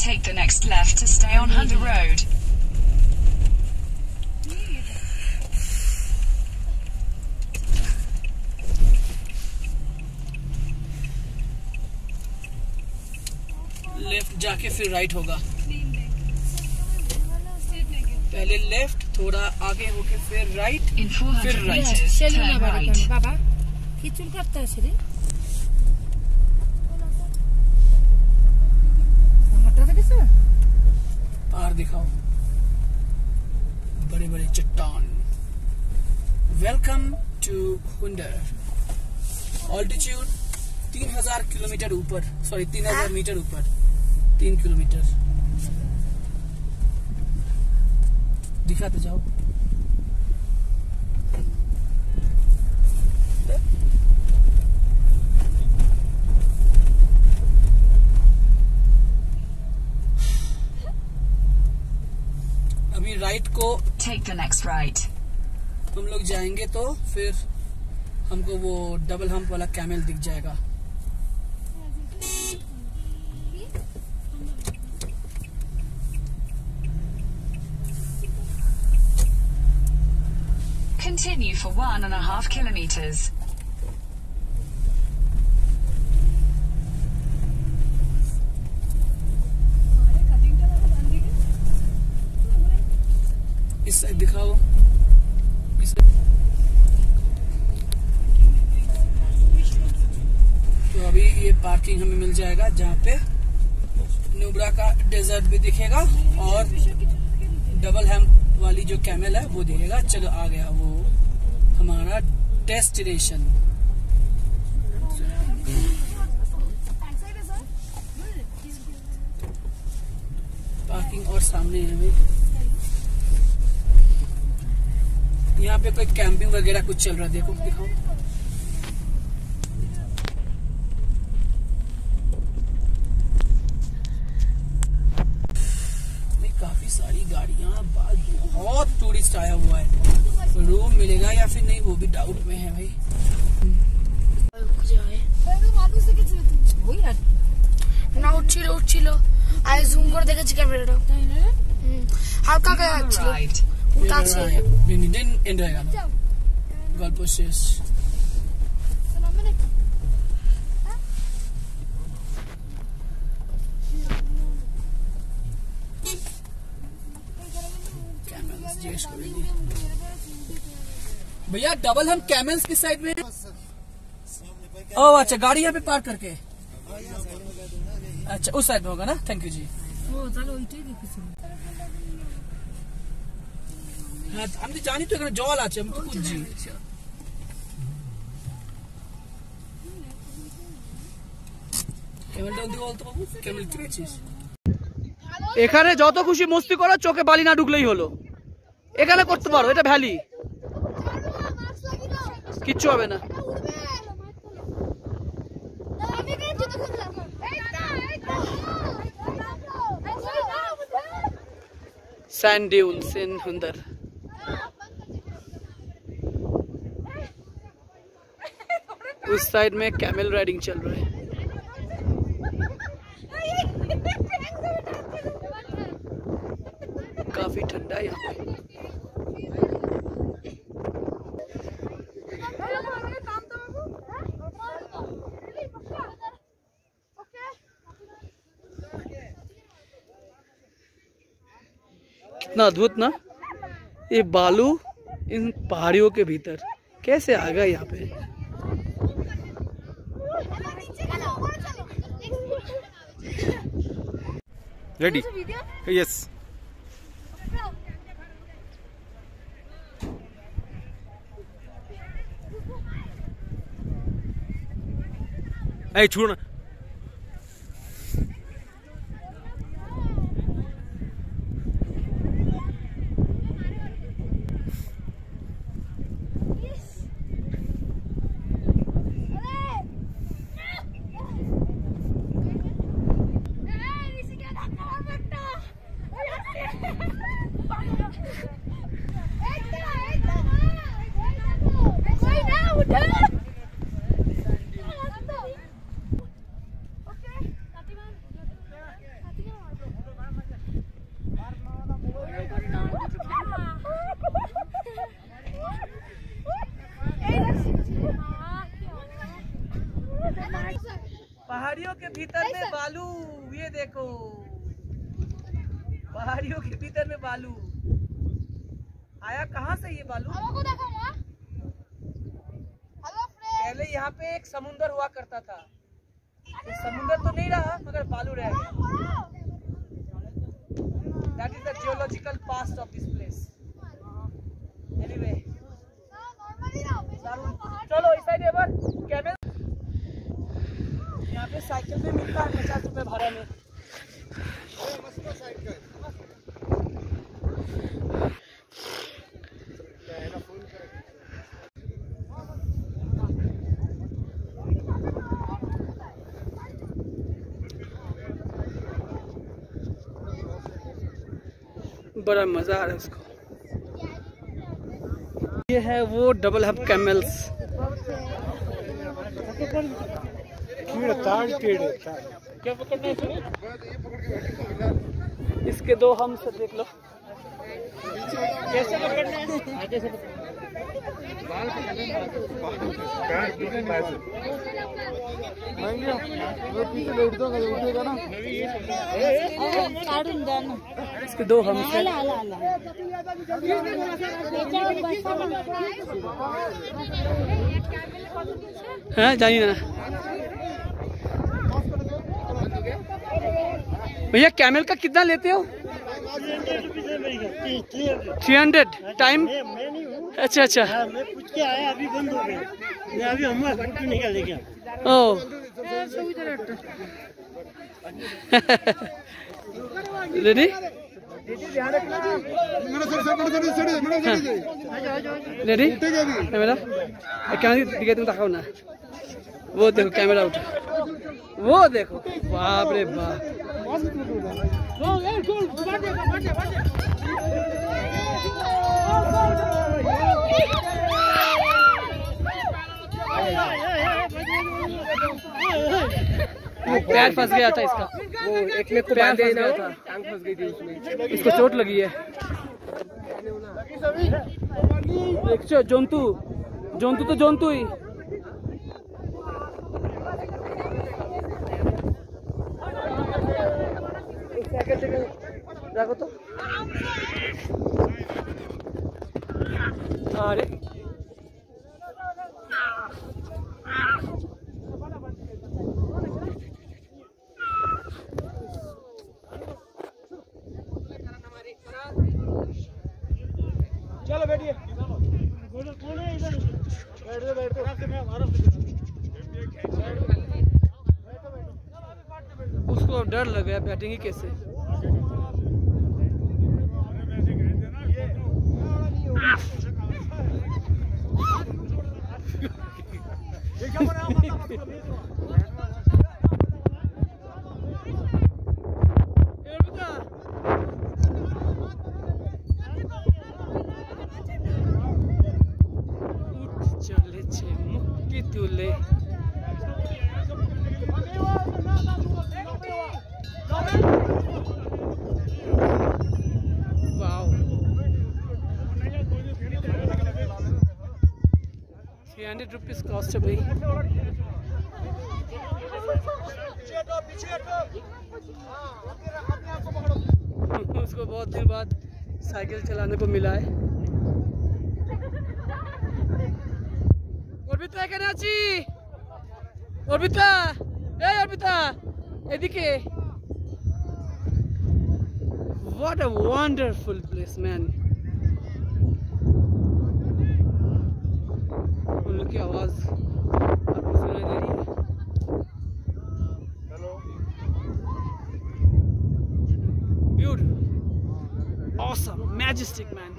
Take the next left to stay on Hunter Road. Left जाके फिर राइट होगा, पहले लेफ्ट, थोड़ा आगे होके फिर राइट, In 400 फिर राइट। meters, turn right. বাবা কি চুল কাটতে আসে রে, হঠাৎ কিছু पहाड़ दिखाओ, बड़े बड़े चट्टान। Welcome to Hunder. Altitude 3000 kilometre ऊपर, सॉरी 3000 मीटर ऊपर, 3 किलोमीटर। दिखाते जाओ। अभी राइट को Take the next right. हम लोग जाएंगे तो फिर हमको वो डबल हम्प वाला कैमल दिख जाएगा। Continue for 1.5 kilometers. इस साइड दिखाओ, इस तो अभी ये पार्किंग हमें मिल जाएगा जहाँ पे नुब्रा का डेजर्ट भी दिखेगा और डबल हैम्प वाली जो कैमल है वो दिखेगा। चलो आ गया वो हमारा डेस्टिनेशन। पार्किंग और सामने है भाई। यहाँ पे कोई कैंपिंग वगैरह कुछ चल रहा है, देखो दिखाओ। काफी सारी गाड़ियां, बहुत टूरिस्ट आया हुआ है। रूम मिलेगा या फिर नहीं वो भी डाउट में है भाई। না উঠছিল আই জুম করে দেখেছি ক্যামেরাটা হালকা ছিল উঠা আছে দিন এন্ড হয়ে গেল, গল্প শেষ। भैया डबल हम कैमल्स की साइड में। ओह अच्छा, गाड़ी यहाँ पे पार्क करके, अच्छा उस साइड में होगा ना। थैंक यू जी। হ্যাঁ আমি জানি তো এখানে জল আছে, আমি তো খুঁজছি। ক্যামেলটা ওদিকে বলতো বাবু, ক্যামেল কিনেছিস? এখানে যত খুশি মস্তি করো, চোখে বালি না ঢুকলেই হলো। এখানে করতে পারো, এটা ভ্যালি, কিচ্ছু হবে না। सैंड ड्यून्स इन अंदर। उस साइड में कैमल राइडिंग चल रहा है। काफी ठंडा है यहाँ पे। कितना अद्भुत ना, ये बालू इन पहाड़ियों के भीतर कैसे आ गया यहाँ पे। रेडी? यस। छोड़ो ना। पहाड़ियों के भीतर में बालू, ये देखो पहाड़ियों के भीतर में बालू आया। कहाँ से ये बालू? पहले यहाँ पे एक समुंदर हुआ करता था, समुंदर तो नहीं रहा मगर बालू रह गया। That is the geological past of this place. Anyway, चलो इस साइड एवर कैमल। यहाँ पे साइकिल भी मिलता है 50 रुपए भाड़ा में। बड़ा मजा आ रहा है उसको। ये है वो डबल हब कैमल्स। क्या पकड़ना है इसके दो हम से देख लो कैसे पकड़ना है। कैसे उठेगा ना, इसके दो हम से। हाँ जानिए ना भैया, कैमल का कितना लेते हो? 300 टाइम। अच्छा अच्छा, मैं पूछ के आया, अभी बंद हो गई। मैं अभी हम निकाल लेके ओह रेडी? रेडी कैमरा कैमरा तुम दिखाओ ना। वो देखो कैमरा उठा, वो देखो, बाप रे बाप। पैर फंस गया था इसका, वो एक में पैर फंस गया था, टांग फंस गई थी उसमें, इसको चोट लगी है। जंतु जंतु तो जंतु ही। देखो तो, अरे चलो बैठिए। उसको डर लग गया, बैठेंगे कैसे। ₹300 कॉस्ट है भाई। उसको बहुत दिन बाद साइकिल चलाने को मिला है। Arpita Karachi, Arpita, Arpita एदिके। What a wonderful place, man. उन की आवाज आपको सुनाई दे रही है? Beautiful, awesome, majestic, man.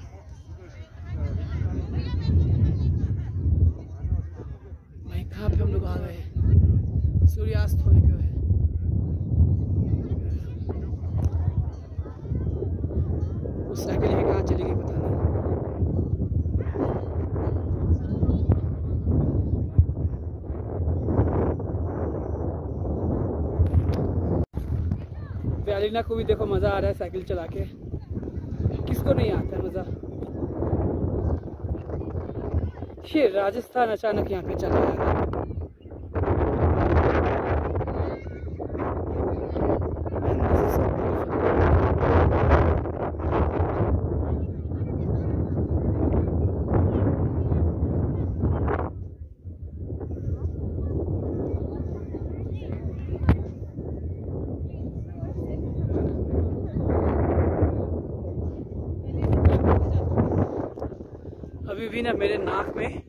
भाई कहाँ पे हम लोग आ गए? सूर्यास्त होने को है। उस साइकिल ही कहाँ चलेगी पता नहीं। व्यालिना को भी देखो मजा आ रहा है साइकिल चला के, किसको नहीं आता है मजा। ये राजस्थान अचानक यहाँ पे चला आया। अभी भी ना मेरे नाक में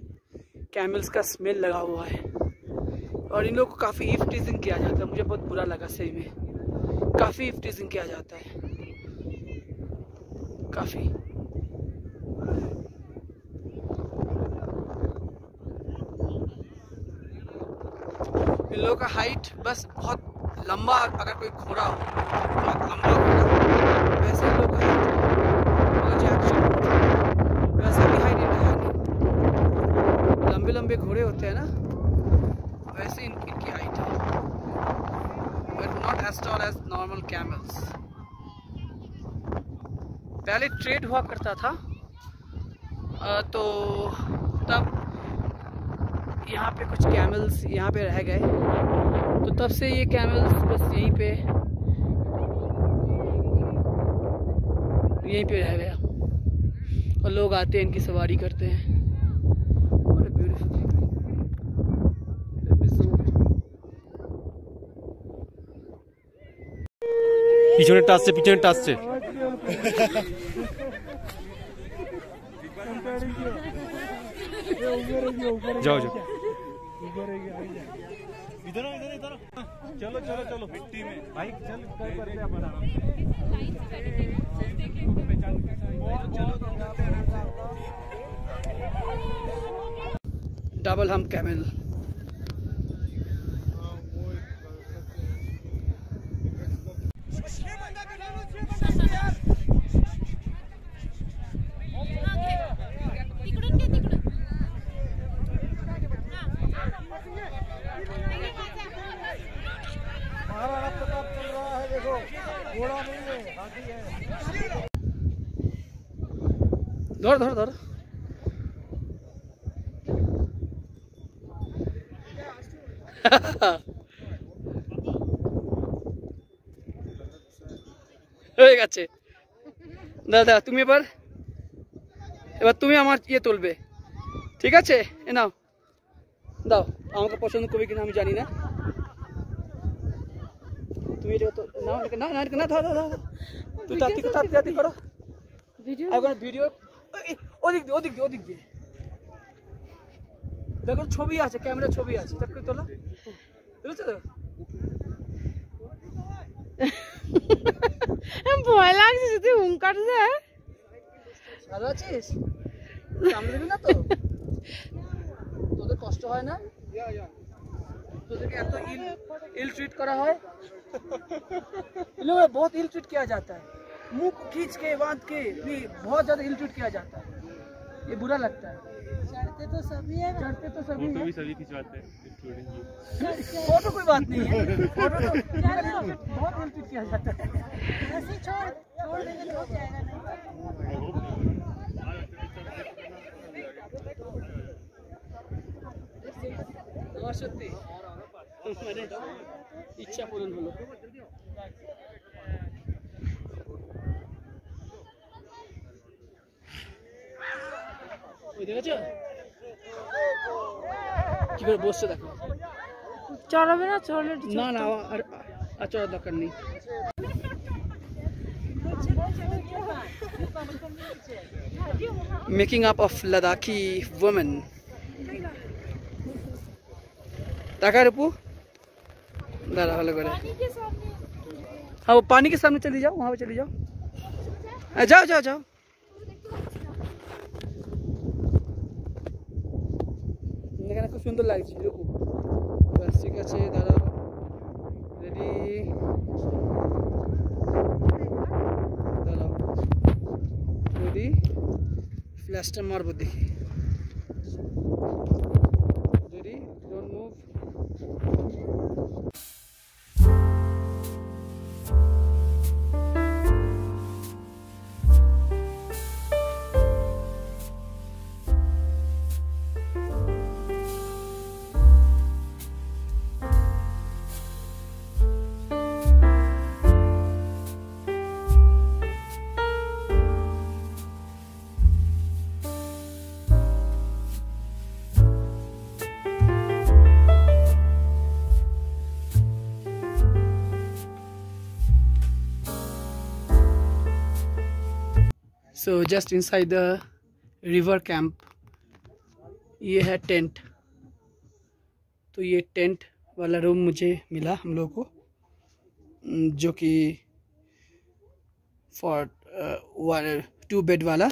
कैमल्स का स्मेल लगा हुआ है और इन लोगों को काफ़ी ईव टीजिंग किया जाता है। मुझे बहुत बुरा लगा, सही में काफ़ी ईव टीजिंग किया जाता है, काफ़ी। इन लोगों का हाइट बस बहुत लंबा, अगर कोई घोड़ा हो बहुत लंबा घोड़ा वैसे इन लोग का हाइट वैसे भी हाइट है नहीं। लंबे लंबे घोड़े होते हैं ना, वैसे इनकी हाइट है, but not as tall as normal camels. पहले ट्रेड हुआ करता था तो तब यहाँ पे कुछ कैमल्स यहाँ पे रह गए, तो तब से ये कैमल्स बस यहीं पे रह गया और लोग आते हैं, इनकी सवारी करते हैं। পিছনের টাচছে, পিছনের টাচছে। जाओ जाओ, इधर इधर इधर, चलो चलो चलो, मिट्टी में भाई चल कर डबल हम कैमल। धर धर धर। হয়ে গেছে দাদা, তুমি এবার তুমি আমার ইয়ে তুলবে, ঠিক আছে? এ নাও, দাও। আমাকে পছন্দ করবে কিনা আমি জানি না, তুমি এটা তো না না না না ধরো ধরো, তুই তাড়াতাড়ি করো ভিডিও। ওদিক দিয়ে ওদিক দিয়ে ওদিক দিয়ে দেখো, ছবি আছে, ক্যামেরা ছবি আছে, তাকে তোলা, বুঝছো তো? ভয় লাগছে যদি হুঙ্কার দেয়। ভালো আছিস? সামনে দিবি না তো? তোদের কষ্ট হয় না? তোদেরকে এত इल ट्रीट करा है? इन लोगों में बहुत इल ट्रीट किया जाता है, मुंह खींच के बांध के भी बहुत ज्यादा इल ट्रीट किया जाता है। ये बुरा लगता है। चढ़ते तो सभी है, सभी खिंचवाते हैं। फोटो कोई बात नहीं है, फोटो तो बहुत इल ट्रीट किया जाता है। छोड़ देंगे तो हो जाएगा नहीं। সত্যি মানে ইচ্ছা পূরণ হলো। ওই দেখেছো কি করে বসছে, দেখো। চড়াবে না? চড়লে না না, আর চড়ার দরকার নেই। Making up of Ladakhi women. টাকা रूपू दादा वाले करे। हाँ, वो पानी के सामने चली जाओ, वहाँ पे चली जाओ। जाओ जाओ जाओ। এখানে খুব সুন্দর লাগছে। রূপু বাস, ঠিক আছে দাঁড়াও, রেডি, দাঁড়াও, রেডি, ফ্ল্যাশটা মারবো দেখি। Ready, don't move. So just inside the river camp ये है टेंट। तो ये टेंट वाला रूम मुझे मिला हम लोगों को, जो कि फॉर 2 बेड वाला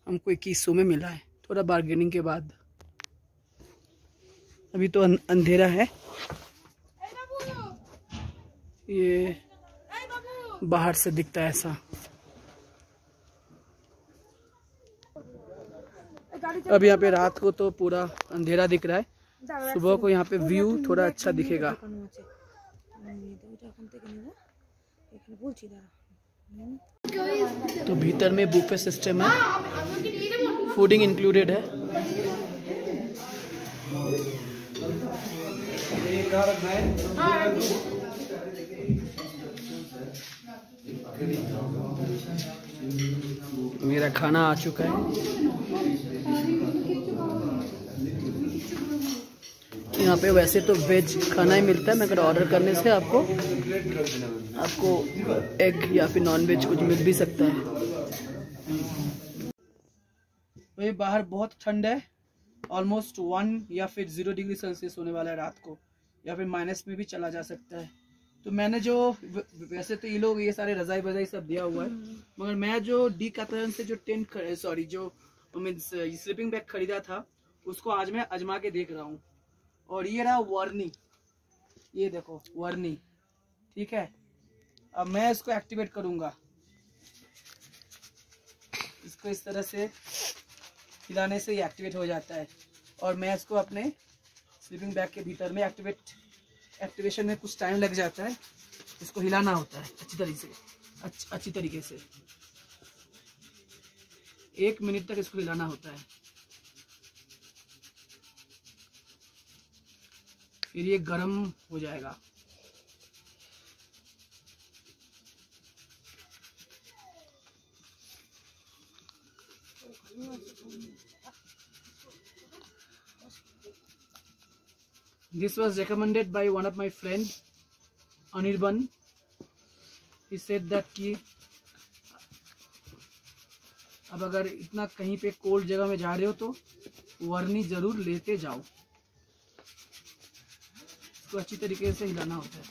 हमको 2100 में मिला है, थोड़ा बार्गेनिंग के बाद। अभी तो अंधेरा है। ये बाहर से दिखता है ऐसा। अब यहाँ पे रात को तो पूरा अंधेरा दिख रहा है, सुबह को यहाँ पे व्यू थोड़ा अच्छा दिखेगा। तो भीतर में बुफे सिस्टम है, फूडिंग इंक्लूडेड है। मेरा खाना आ चुका है। यहाँ पे वैसे तो वेज खाना ही मिलता है, मगर ऑर्डर करने से आपको एग या फिर नॉन वेज कुछ मिल भी सकता है। वही बाहर बहुत ठंड है, ऑलमोस्ट 1 या फिर 0 डिग्री सेल्सियस होने वाला है रात को, या फिर माइनस में भी चला जा सकता है। तो मैंने जो वैसे तो ये लोग ये सारे रजाई बजाई सब दिया हुआ है, मगर मैं जो डीकैथलॉन से जो टेंट जो मीन्स स्लीपिंग बैग खरीदा था, उसको आज मैं आजमा के देख रहा हूँ। और ये रहा वर्नी, ये देखो वर्नी, ठीक है। अब मैं इसको एक्टिवेट करूंगा, इसको इस तरह से हिलाने से ये एक्टिवेट हो जाता है। और मैं इसको अपने स्लीपिंग बैग के भीतर में एक्टिवेशन में कुछ टाइम लग जाता है, इसको हिलाना होता है अच्छी तरीके से 1 मिनट तक इसको हिलाना होता है। फिर ये गर्म हो जाएगा। This was recommended by one of my friend Anirban. He said that कि अब अगर इतना कहीं पे कोल्ड जगह में जा रहे हो तो वर्नी जरूर लेते जाओ। इसको अच्छी तरीके से हिलाना होता है।